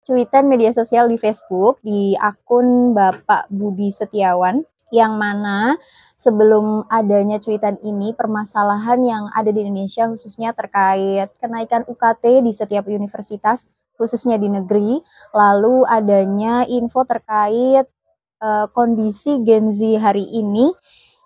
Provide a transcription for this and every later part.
cuitan media sosial di Facebook di akun Bapak Budi Setiawan, yang mana sebelum adanya cuitan ini permasalahan yang ada di Indonesia khususnya terkait kenaikan UKT di setiap universitas khususnya di negeri, lalu adanya info terkait kondisi Gen Z hari ini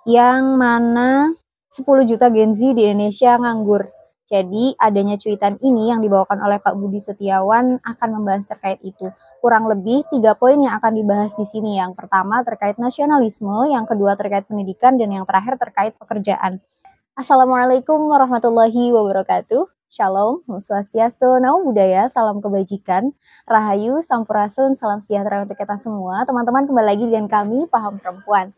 yang mana 10 juta Gen Z di Indonesia nganggur. Jadi adanya cuitan ini yang dibawakan oleh Pak Budi Setiawan akan membahas terkait itu. Kurang lebih 3 poin yang akan dibahas di sini. Yang pertama terkait nasionalisme, yang kedua terkait pendidikan, dan yang terakhir terkait pekerjaan. Assalamualaikum warahmatullahi wabarakatuh. Shalom, Om Swastiastu, Namo Buddhaya, salam kebajikan, Rahayu, Sampurasun, salam sejahtera untuk kita semua. Teman-teman, kembali lagi dengan kami, Paham Perempuan.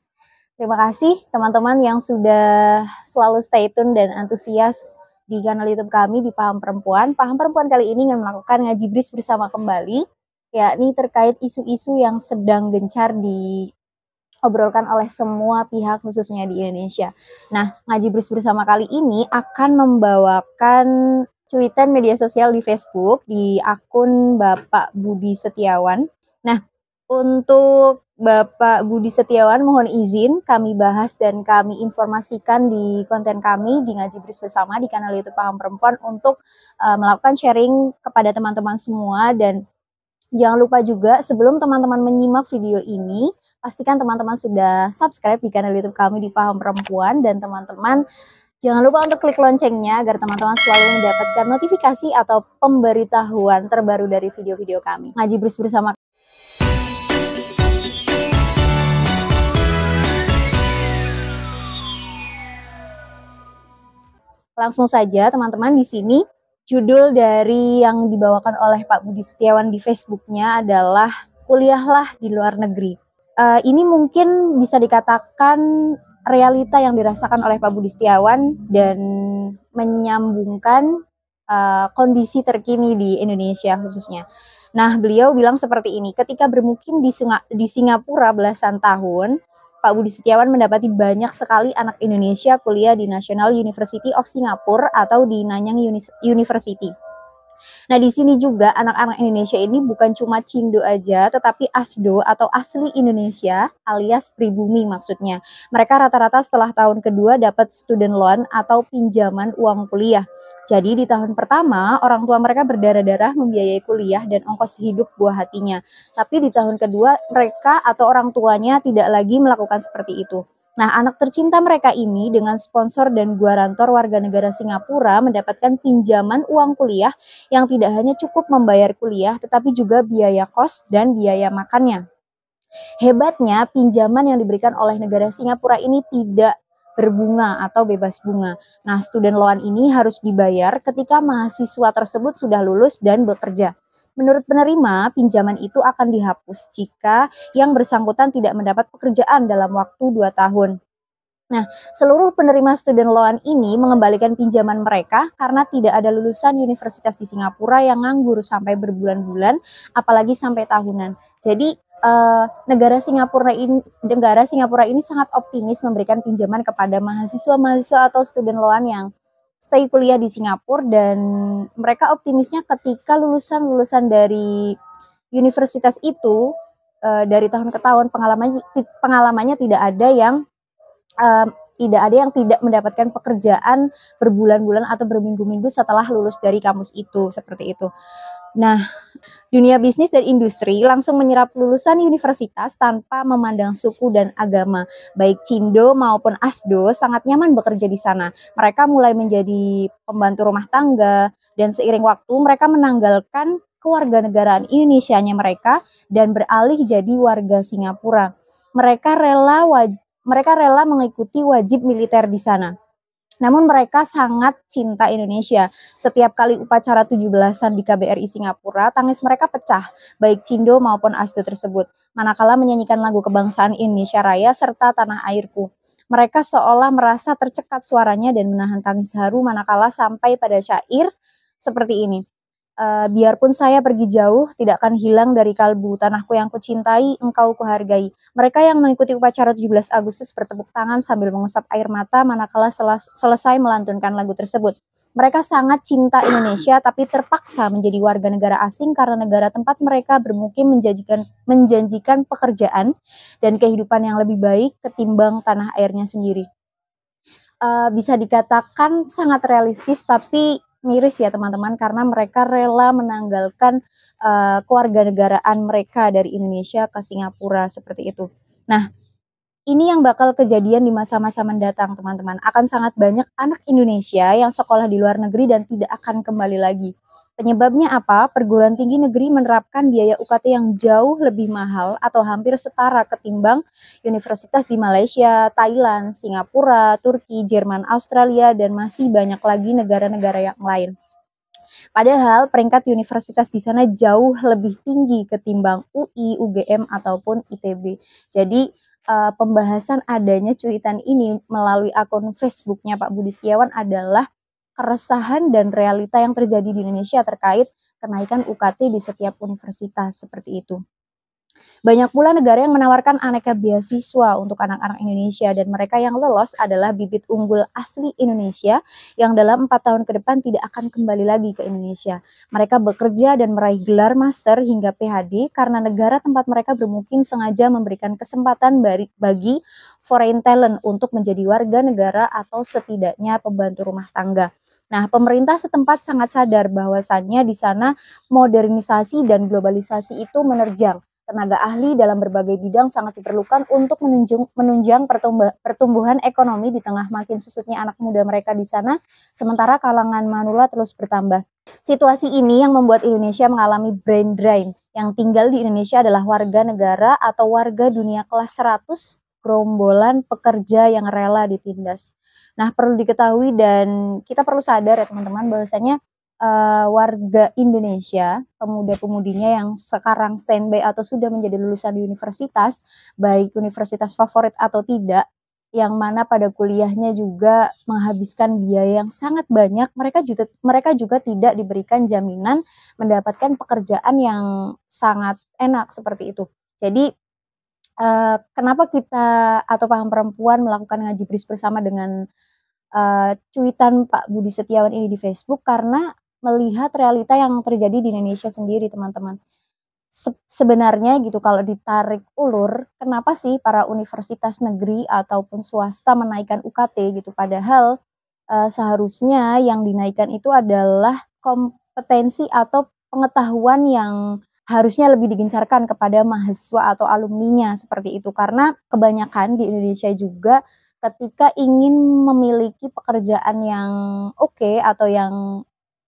Terima kasih teman-teman yang sudah selalu stay tune dan antusias di kanal YouTube kami di Paham Perempuan. Paham Perempuan kali ini ingin melakukan ngaji bris bersama kembali, yakni terkait isu-isu yang sedang gencar diobrolkan oleh semua pihak khususnya di Indonesia. Nah, ngaji bris bersama kali ini akan membawakan cuitan media sosial di Facebook di akun Bapak Budi Setiawan. Nah, untuk Bapak Budi Setiawan mohon izin kami bahas dan kami informasikan di konten kami di Ngaji Bris Bersama di kanal YouTube Paham Perempuan untuk melakukan sharing kepada teman-teman semua. Dan jangan lupa juga sebelum teman-teman menyimak video ini, pastikan teman-teman sudah subscribe di kanal YouTube kami di Paham Perempuan, dan teman-teman jangan lupa untuk klik loncengnya agar teman-teman selalu mendapatkan notifikasi atau pemberitahuan terbaru dari video-video kami. Ngaji Bris Bersama. Langsung saja teman-teman, di sini judul dari yang dibawakan oleh Pak Budi Setiawan di Facebooknya adalah kuliahlah di luar negeri. Ini mungkin bisa dikatakan realita yang dirasakan oleh Pak Budi Setiawan dan menyambungkan kondisi terkini di Indonesia khususnya. Nah, beliau bilang seperti ini, ketika bermukim di Singapura belasan tahun, Pak Budi Setiawan mendapati banyak sekali anak Indonesia kuliah di National University of Singapore atau di Nanyang University. Nah, di sini juga anak-anak Indonesia ini bukan cuma Cindo aja, tetapi ASDO atau asli Indonesia alias pribumi maksudnya. Mereka rata-rata setelah tahun kedua dapat student loan atau pinjaman uang kuliah. Jadi di tahun pertama orang tua mereka berdarah-darah membiayai kuliah dan ongkos hidup buah hatinya. Tapi di tahun kedua mereka atau orang tuanya tidak lagi melakukan seperti itu. Nah, anak tercinta mereka ini dengan sponsor dan guarantor warga negara Singapura mendapatkan pinjaman uang kuliah yang tidak hanya cukup membayar kuliah, tetapi juga biaya kos dan biaya makannya. Hebatnya, pinjaman yang diberikan oleh negara Singapura ini tidak berbunga atau bebas bunga. Nah, student loan ini harus dibayar ketika mahasiswa tersebut sudah lulus dan bekerja. Menurut penerima, pinjaman itu akan dihapus jika yang bersangkutan tidak mendapat pekerjaan dalam waktu 2 tahun. Nah, seluruh penerima student loan ini mengembalikan pinjaman mereka karena tidak ada lulusan universitas di Singapura yang nganggur sampai berbulan-bulan, apalagi sampai tahunan. Jadi, negara Singapura ini sangat optimis memberikan pinjaman kepada mahasiswa-mahasiswa atau student loan yang stay kuliah di Singapura, dan mereka optimisnya ketika lulusan-lulusan dari universitas itu dari tahun ke tahun pengalamannya tidak ada yang tidak mendapatkan pekerjaan berbulan-bulan atau berminggu-minggu setelah lulus dari kampus itu, seperti itu. Nah, dunia bisnis dan industri langsung menyerap lulusan universitas tanpa memandang suku dan agama. Baik Cindo maupun ASDO sangat nyaman bekerja di sana. Mereka mulai menjadi pembantu rumah tangga, dan seiring waktu mereka menanggalkan kewarganegaraan Indonesianya mereka dan beralih jadi warga Singapura. Mereka rela mengikuti wajib militer di sana. Namun mereka sangat cinta Indonesia. Setiap kali upacara 17-an di KBRI Singapura, tangis mereka pecah, baik Cindo maupun ASDO tersebut, manakala menyanyikan lagu kebangsaan Indonesia Raya serta Tanah Airku. Mereka seolah merasa tercekat suaranya dan menahan tangis haru manakala sampai pada syair seperti ini. Biarpun saya pergi jauh, tidak akan hilang dari kalbu, tanahku yang kucintai, engkau kuhargai. Mereka yang mengikuti upacara 17 Agustus bertepuk tangan sambil mengusap air mata manakala selesai melantunkan lagu tersebut. Mereka sangat cinta Indonesia tapi terpaksa menjadi warga negara asing karena negara tempat mereka bermukim menjanjikan pekerjaan dan kehidupan yang lebih baik ketimbang tanah airnya sendiri. Bisa dikatakan sangat realistis tapi miris ya teman-teman, karena mereka rela menanggalkan kewarganegaraan mereka dari Indonesia ke Singapura seperti itu. Nah, ini yang bakal kejadian di masa-masa mendatang teman-teman. Akan sangat banyak anak Indonesia yang sekolah di luar negeri dan tidak akan kembali lagi. Penyebabnya apa? Perguruan tinggi negeri menerapkan biaya UKT yang jauh lebih mahal atau hampir setara ketimbang universitas di Malaysia, Thailand, Singapura, Turki, Jerman, Australia, dan masih banyak lagi negara-negara yang lain. Padahal peringkat universitas di sana jauh lebih tinggi ketimbang UI, UGM, ataupun ITB. Jadi pembahasan adanya cuitan ini melalui akun Facebooknya Pak Budi Setiawan adalah keresahan dan realita yang terjadi di Indonesia terkait kenaikan UKT di setiap universitas seperti itu. Banyak pula negara yang menawarkan aneka beasiswa untuk anak-anak Indonesia dan mereka yang lolos adalah bibit unggul asli Indonesia yang dalam 4 tahun ke depan tidak akan kembali lagi ke Indonesia. Mereka bekerja dan meraih gelar master hingga PhD karena negara tempat mereka bermukim sengaja memberikan kesempatan bagi foreign talent untuk menjadi warga negara atau setidaknya pembantu rumah tangga. Nah, pemerintah setempat sangat sadar bahwasannya di sana modernisasi dan globalisasi itu menerjang. Tenaga ahli dalam berbagai bidang sangat diperlukan untuk menunjang pertumbuhan ekonomi di tengah makin susutnya anak muda mereka di sana, sementara kalangan manula terus bertambah. Situasi ini yang membuat Indonesia mengalami brain drain. Yang tinggal di Indonesia adalah warga negara atau warga dunia kelas 100, gerombolan pekerja yang rela ditindas. Nah, perlu diketahui dan kita perlu sadar ya teman-teman bahwasanya warga Indonesia, pemuda-pemudinya yang sekarang standby atau sudah menjadi lulusan di universitas, baik universitas favorit atau tidak, yang mana pada kuliahnya juga menghabiskan biaya yang sangat banyak, mereka juga tidak diberikan jaminan mendapatkan pekerjaan yang sangat enak seperti itu. Jadi kenapa kita atau Paham Perempuan melakukan ngaji bris bersama dengan cuitan Pak Budi Setiawan ini di Facebook karena melihat realita yang terjadi di Indonesia sendiri teman-teman. Sebenarnya gitu kalau ditarik ulur, kenapa sih para universitas negeri ataupun swasta menaikkan UKT gitu, padahal seharusnya yang dinaikkan itu adalah kompetensi atau pengetahuan yang harusnya lebih digencarkan kepada mahasiswa atau alumninya seperti itu. Karena kebanyakan di Indonesia juga ketika ingin memiliki pekerjaan yang oke atau yang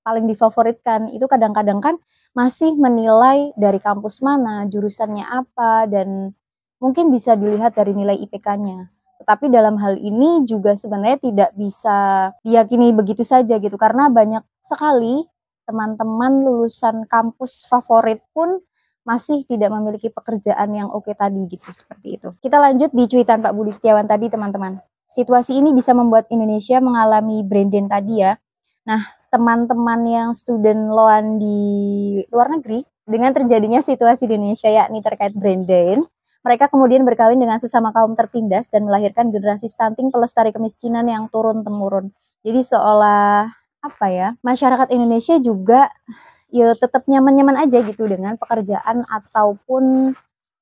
paling difavoritkan, itu kadang-kadang kan masih menilai dari kampus mana, jurusannya apa, dan mungkin bisa dilihat dari nilai IPK-nya. Tetapi dalam hal ini juga sebenarnya tidak bisa diyakini begitu saja gitu, karena banyak sekali teman-teman lulusan kampus favorit pun masih tidak memiliki pekerjaan yang oke tadi gitu, seperti itu. Kita lanjut di cuitan Pak Budi Setiawan tadi teman-teman. Situasi ini bisa membuat Indonesia mengalami brain drain tadi ya. Nah, teman-teman yang student loan di luar negeri, dengan terjadinya situasi di Indonesia yakni terkait brain drain, mereka kemudian berkawin dengan sesama kaum tertindas dan melahirkan generasi stunting pelestari kemiskinan yang turun-temurun. Jadi seolah apa ya, masyarakat Indonesia juga ya tetap nyaman-nyaman aja gitu dengan pekerjaan ataupun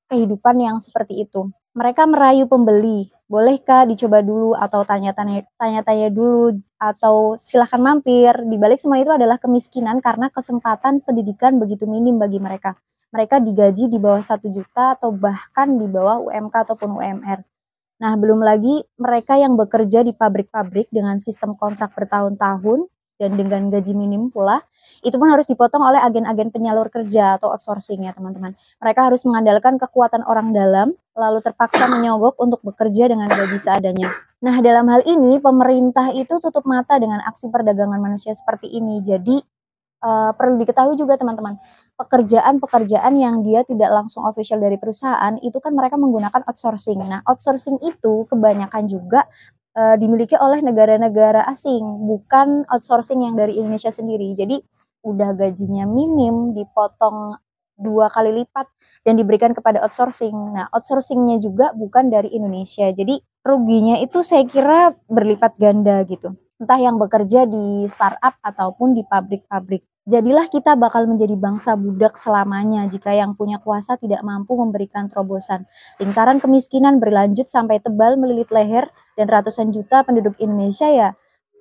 kehidupan yang seperti itu. Mereka merayu pembeli, bolehkah dicoba dulu atau tanya-tanya dulu atau silahkan mampir. Di balik semua itu adalah kemiskinan karena kesempatan pendidikan begitu minim bagi mereka. Mereka digaji di bawah 1 juta atau bahkan di bawah UMK ataupun UMR. Nah, belum lagi mereka yang bekerja di pabrik-pabrik dengan sistem kontrak bertahun-tahun dan dengan gaji minim pula, itu pun harus dipotong oleh agen-agen penyalur kerja atau outsourcing ya teman-teman. Mereka harus mengandalkan kekuatan orang dalam, lalu terpaksa menyogok untuk bekerja dengan gaji seadanya. Nah, dalam hal ini pemerintah itu tutup mata dengan aksi perdagangan manusia seperti ini. Jadi perlu diketahui juga teman-teman, pekerjaan-pekerjaan yang dia tidak langsung official dari perusahaan itu kan mereka menggunakan outsourcing. Nah, outsourcing itu kebanyakan juga dimiliki oleh negara-negara asing, bukan outsourcing yang dari Indonesia sendiri. Jadi udah gajinya minim, dipotong 2 kali lipat dan diberikan kepada outsourcing. Nah, outsourcingnya juga bukan dari Indonesia. Jadi ruginya itu saya kira berlipat ganda gitu. entah yang bekerja di startup ataupun di pabrik-pabrik. Jadilah kita bakal menjadi bangsa budak selamanya jika yang punya kuasa tidak mampu memberikan terobosan. Lingkaran kemiskinan berlanjut sampai tebal melilit leher dan ratusan juta penduduk Indonesia ya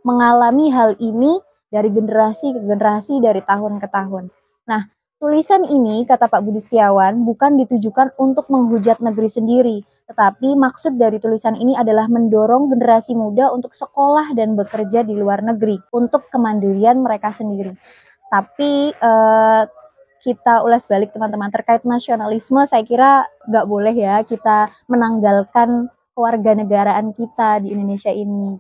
mengalami hal ini dari generasi ke generasi, dari tahun ke tahun. Nah, tulisan ini, kata Pak Budi Setiawan, bukan ditujukan untuk menghujat negeri sendiri, tetapi maksud dari tulisan ini adalah mendorong generasi muda untuk sekolah dan bekerja di luar negeri untuk kemandirian mereka sendiri. Tapi kita ulas balik teman-teman, terkait nasionalisme saya kira nggak boleh ya kita menanggalkan kewarganegaraan kita di Indonesia ini.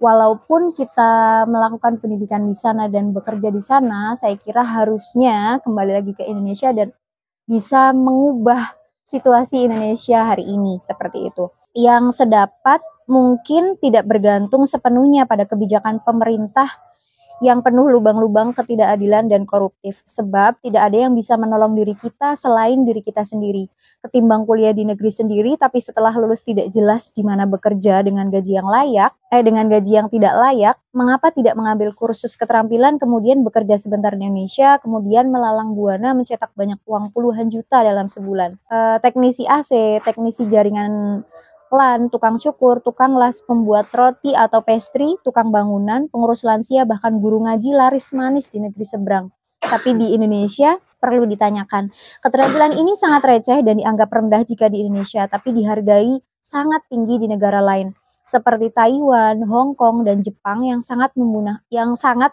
Walaupun kita melakukan pendidikan di sana dan bekerja di sana, saya kira harusnya kembali lagi ke Indonesia dan bisa mengubah situasi Indonesia hari ini seperti itu. Yang sedapat mungkin tidak bergantung sepenuhnya pada kebijakan pemerintah yang penuh lubang-lubang ketidakadilan dan koruptif. Sebab tidak ada yang bisa menolong diri kita selain diri kita sendiri. Ketimbang kuliah di negeri sendiri, tapi setelah lulus tidak jelas di mana bekerja dengan gaji yang dengan gaji yang tidak layak, mengapa tidak mengambil kursus keterampilan, kemudian bekerja sebentar di Indonesia, kemudian melalang buana mencetak banyak uang puluhan juta dalam sebulan. Teknisi AC, teknisi jaringan LAN, tukang cukur, tukang las, pembuat roti atau pastry, tukang bangunan, pengurus lansia, bahkan guru ngaji laris manis di negeri seberang. Tapi di Indonesia perlu ditanyakan. Keterampilan ini sangat receh dan dianggap rendah jika di Indonesia, tapi dihargai sangat tinggi di negara lain. Seperti Taiwan, Hong Kong, dan Jepang yang sangat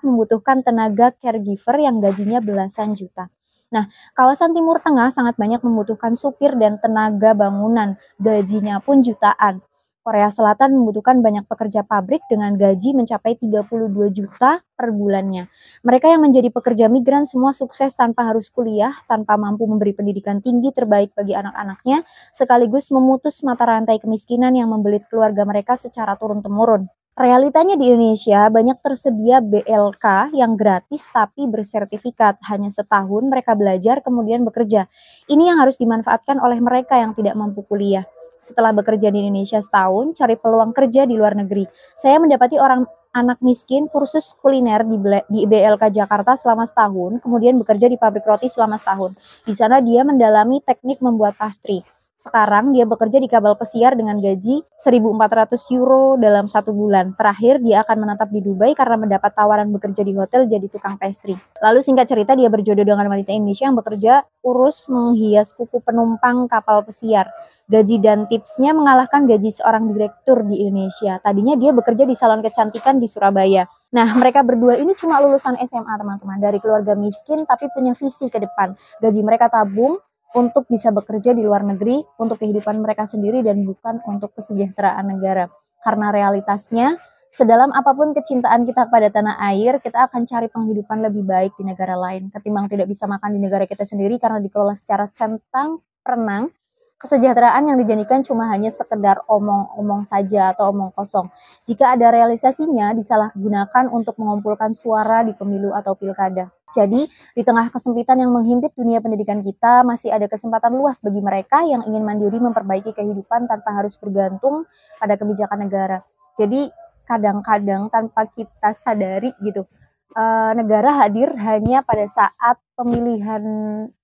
membutuhkan tenaga caregiver yang gajinya belasan juta. Nah, kawasan Timur Tengah sangat banyak membutuhkan supir dan tenaga bangunan, gajinya pun jutaan. Korea Selatan membutuhkan banyak pekerja pabrik dengan gaji mencapai 32 juta per bulannya. Mereka yang menjadi pekerja migran semua sukses tanpa harus kuliah, tanpa mampu memberi pendidikan tinggi terbaik bagi anak-anaknya, sekaligus memutus mata rantai kemiskinan yang membelit keluarga mereka secara turun-temurun. Realitanya di Indonesia banyak tersedia BLK yang gratis tapi bersertifikat. Hanya setahun mereka belajar kemudian bekerja. Ini yang harus dimanfaatkan oleh mereka yang tidak mampu kuliah. Setelah bekerja di Indonesia setahun, cari peluang kerja di luar negeri. Saya mendapati orang anak miskin kursus kuliner di BLK Jakarta selama setahun, kemudian bekerja di pabrik roti selama setahun. Di sana dia mendalami teknik membuat pastry. Sekarang dia bekerja di kabel pesiar dengan gaji 1.400 euro dalam 1 bulan. Terakhir dia akan menetap di Dubai karena mendapat tawaran bekerja di hotel jadi tukang pastry. Lalu singkat cerita dia berjodoh dengan wanita Indonesia yang bekerja urus menghias kuku penumpang kapal pesiar. Gaji dan tipsnya mengalahkan gaji seorang direktur di Indonesia. Tadinya dia bekerja di salon kecantikan di Surabaya. Nah, mereka berdua ini cuma lulusan SMA teman-teman, dari keluarga miskin tapi punya visi ke depan. Gaji mereka tabung untuk bisa bekerja di luar negeri untuk kehidupan mereka sendiri dan bukan untuk kesejahteraan negara. Karena realitasnya, sedalam apapun kecintaan kita pada tanah air, kita akan cari penghidupan lebih baik di negara lain. Ketimbang tidak bisa makan di negara kita sendiri karena dikelola secara centang perenang, kesejahteraan yang dijanjikan cuma hanya sekedar omong-omong saja atau omong kosong. Jika ada realisasinya, disalahgunakan untuk mengumpulkan suara di pemilu atau pilkada. Jadi, di tengah kesempitan yang menghimpit dunia pendidikan kita, masih ada kesempatan luas bagi mereka yang ingin mandiri memperbaiki kehidupan tanpa harus bergantung pada kebijakan negara. Jadi, kadang-kadang tanpa kita sadari gitu, negara hadir hanya pada saat pemilihan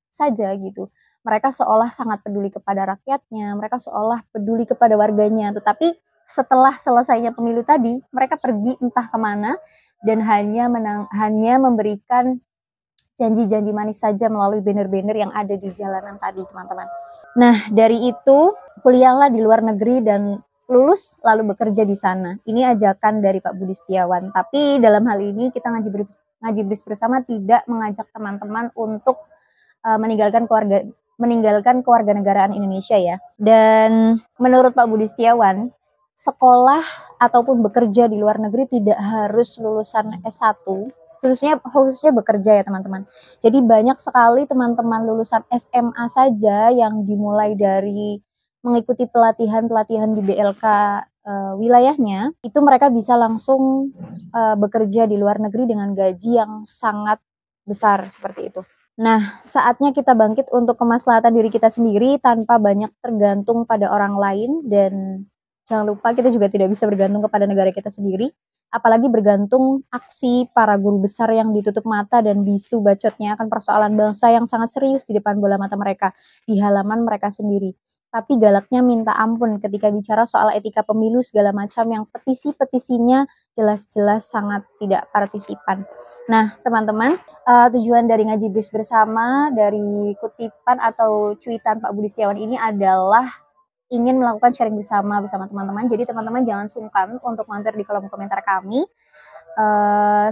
saja gitu. Mereka seolah sangat peduli kepada rakyatnya, mereka seolah peduli kepada warganya, tetapi setelah selesainya pemilu tadi, mereka pergi entah kemana dan hanya memberikan janji-janji manis saja melalui banner-banner yang ada di jalanan tadi, teman-teman. Nah, dari itu, kuliahlah di luar negeri dan lulus lalu bekerja di sana. Ini ajakan dari Pak Budi Setiawan. Tapi dalam hal ini kita ngaji bris bersama tidak mengajak teman-teman untuk meninggalkan kewarganegaraan Indonesia ya. Dan menurut Pak Budi Setiawan, sekolah ataupun bekerja di luar negeri tidak harus lulusan S1, khususnya bekerja ya teman-teman. Jadi banyak sekali teman-teman lulusan SMA saja yang dimulai dari mengikuti pelatihan-pelatihan di BLK wilayahnya, itu mereka bisa langsung bekerja di luar negeri dengan gaji yang sangat besar seperti itu. Nah, saatnya kita bangkit untuk kemaslahatan diri kita sendiri tanpa banyak tergantung pada orang lain, dan jangan lupa kita juga tidak bisa bergantung kepada negara kita sendiri. apalagi bergantung aksi para guru besar yang ditutup mata dan bisu bacotnya akan persoalan bangsa yang sangat serius di depan bola mata mereka, di halaman mereka sendiri. Tapi galaknya minta ampun ketika bicara soal etika pemilu segala macam yang petisi-petisinya jelas-jelas sangat tidak partisipan. Nah, teman-teman, tujuan dari Ngaji Bris Bersama, dari kutipan atau cuitan Pak Budi Setiawan ini adalah ingin melakukan sharing bersama teman-teman. Jadi teman-teman jangan sungkan untuk mampir di kolom komentar kami.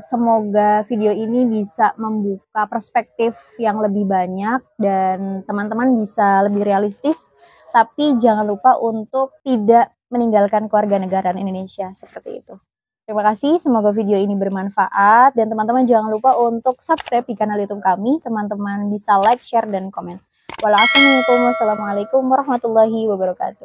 Semoga video ini bisa membuka perspektif yang lebih banyak dan teman-teman bisa lebih realistis. Tapi jangan lupa untuk tidak meninggalkan kewarganegaraan Indonesia seperti itu. Terima kasih, semoga video ini bermanfaat dan teman-teman jangan lupa untuk subscribe di kanal YouTube kami. Teman-teman bisa like, share, dan komen. Wassalamualaikum warahmatullahi wabarakatuh.